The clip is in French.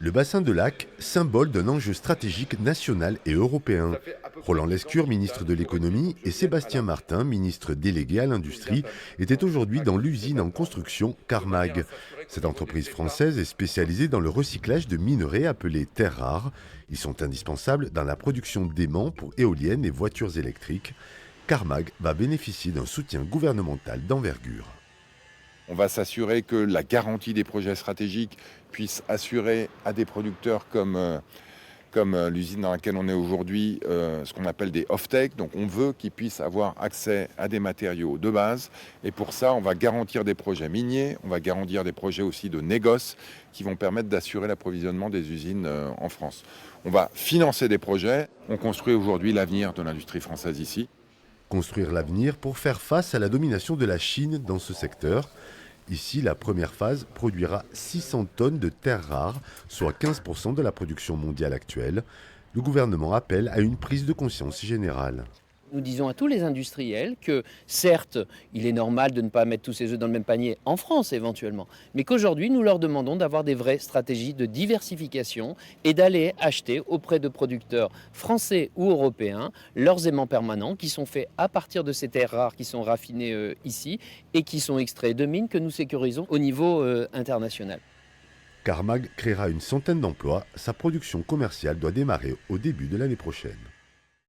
Le bassin de Lac, symbole d'un enjeu stratégique national et européen. Roland Lescure, ministre de l'économie, et Sébastien Martin, ministre délégué à l'industrie, étaient aujourd'hui dans l'usine en construction Carmag. Cette entreprise française est spécialisée dans le recyclage de minerais appelés terres rares. Ils sont indispensables dans la production d'aimants pour éoliennes et voitures électriques. Carmag va bénéficier d'un soutien gouvernemental d'envergure. On va s'assurer que la garantie des projets stratégiques puisse assurer à des producteurs comme l'usine dans laquelle on est aujourd'hui, ce qu'on appelle des off-take. Donc on veut qu'ils puissent avoir accès à des matériaux de base. Et pour ça, on va garantir des projets miniers, on va garantir des projets aussi de négoce qui vont permettre d'assurer l'approvisionnement des usines en France. On va financer des projets. On construit aujourd'hui l'avenir de l'industrie française ici. Construire l'avenir pour faire face à la domination de la Chine dans ce secteur. Ici, la première phase produira 600 tonnes de terres rares, soit 15% de la production mondiale actuelle. Le gouvernement appelle à une prise de conscience générale. Nous disons à tous les industriels que certes, il est normal de ne pas mettre tous ses œufs dans le même panier, en France éventuellement, mais qu'aujourd'hui nous leur demandons d'avoir des vraies stratégies de diversification et d'aller acheter auprès de producteurs français ou européens leurs aimants permanents qui sont faits à partir de ces terres rares qui sont raffinées ici et qui sont extraits de mines que nous sécurisons au niveau international. Carmag créera une centaine d'emplois. Sa production commerciale doit démarrer au début de l'année prochaine.